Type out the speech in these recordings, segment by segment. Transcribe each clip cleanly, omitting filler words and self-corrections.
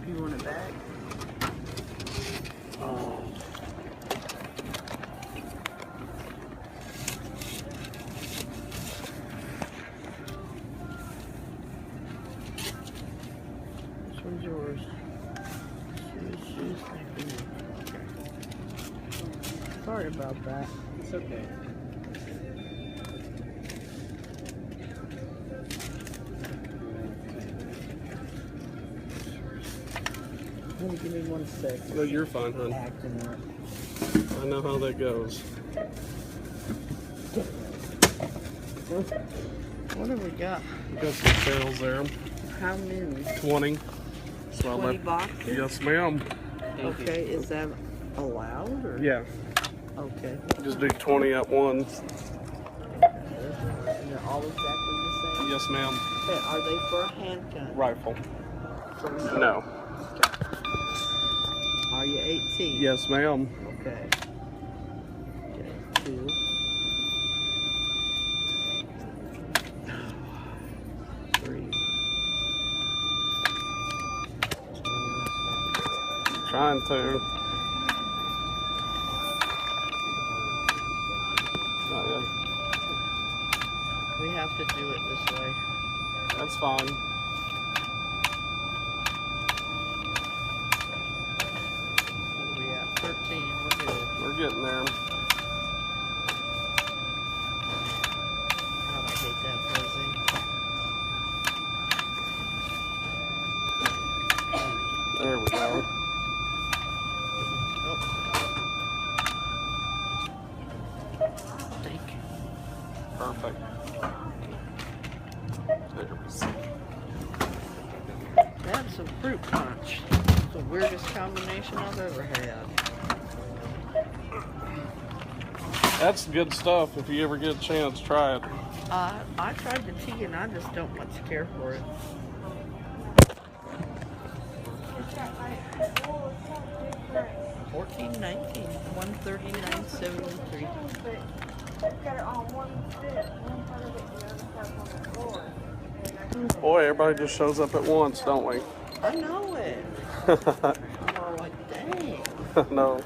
You want it back? This one's yours. Sorry about that. It's okay. Honey, give me 1 sec. No, you're fine, hon. Acting up. I know how that goes. What have we got? We got some sales there. How many? 20. So 20 boxes? Yes, ma'am. Okay, is that allowed? Or? Yeah. Okay. Just do 20 at once. And they're all exactly the same? Yes, ma'am. Okay, are they for a handgun? Rifle. For No. Are you 18? Yes, ma'am. Okay. Okay, 2. 3. Trying to. Not yet. We have to do it this way. That's fine. What are we at? 13. We're good. We're getting there. God, I hate that buzzing. There we go. Oh. Thank you. Perfect. There we see. That's some fruit punch. It's the weirdest combination I've ever had. That's good stuff. If you ever get a chance, try it. I tried the tea and I just don't much care for it. $14.19, $139.73. Got it on one stick, one part of it, the other part's on the floor. Boy, everybody just shows up at once, don't we? I know it. I'm all like, dang. No.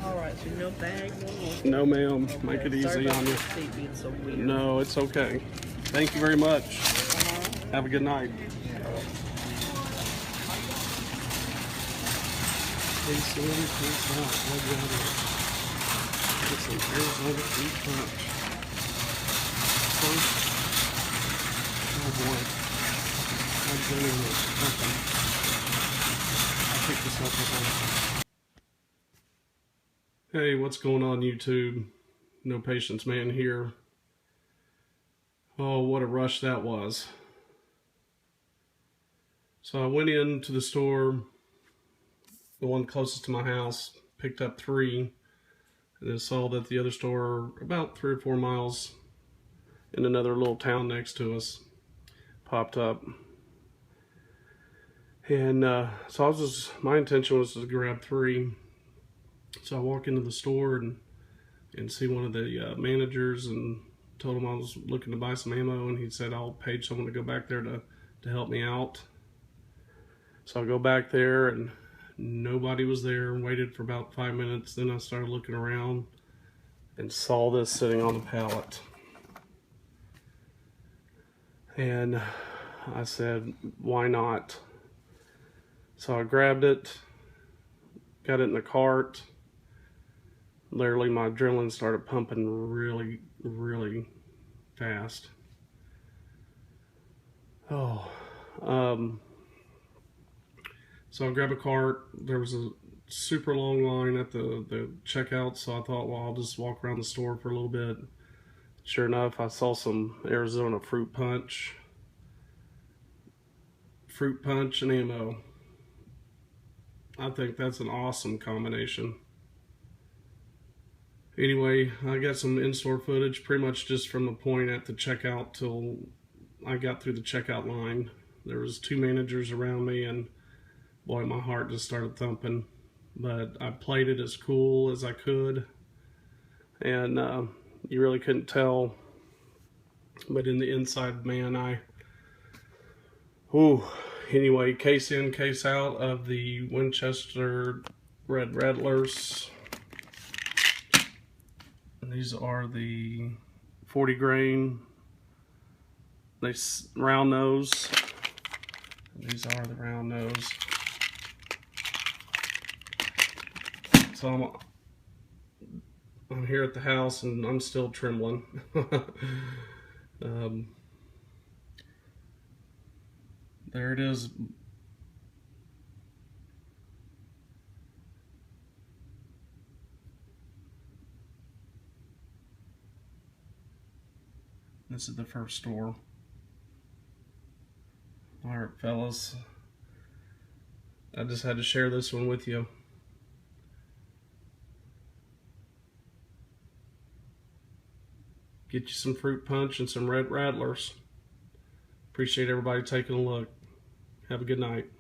All right, so no bag, no more. No, ma'am. Make it Sorry easy about on you. the seat being so weird. No, it's okay. Thank you very much. Have a good night. Peace in, peace out. What you have? Get some Arizona fruit punch. First, oh boy, I'm doing this. Okay. I'll pick this up. Hey, what's going on, YouTube? No Patience Man here. Oh, what a rush that was. So I went into the store, the one closest to my house, picked up 3, and then saw that the other store, about 3 or 4 miles in another little town next to us, popped up. And so my intention was to grab 3. So I walk into the store and see one of the managers and told him I was looking to buy some ammo, and he said I'll page someone to go back there to help me out. So I go back there and nobody was there. Waited for about 5 minutes. Then I started looking around and saw this sitting on the pallet. And I said, why not? So I grabbed it, got it in the cart. Literally my adrenaline started pumping really, really fast. Oh, so I grabbed a cart. There was a super long line at the checkout, so I thought, well, I'll just walk around the store for a little bit. Sure enough, I saw some Arizona fruit punch and ammo. I think that's an awesome combination. Anyway, I got some in-store footage pretty much just from the point at the checkout till I got through the checkout line. There was 2 managers around me, and boy, my heart just started thumping. But I played it as cool as I could, and you really couldn't tell. But in the inside, man, anyway, case in, case out of the Winchester Red Rattlers. And these are the 40 grain. They round nose. And these are the round nose. So I'm here at the house and I'm still trembling. There it is. This is the first store. Alright, fellas. I just had to share this one with you. Get you some fruit punch and some red rattlers. Appreciate everybody taking a look. Have a good night.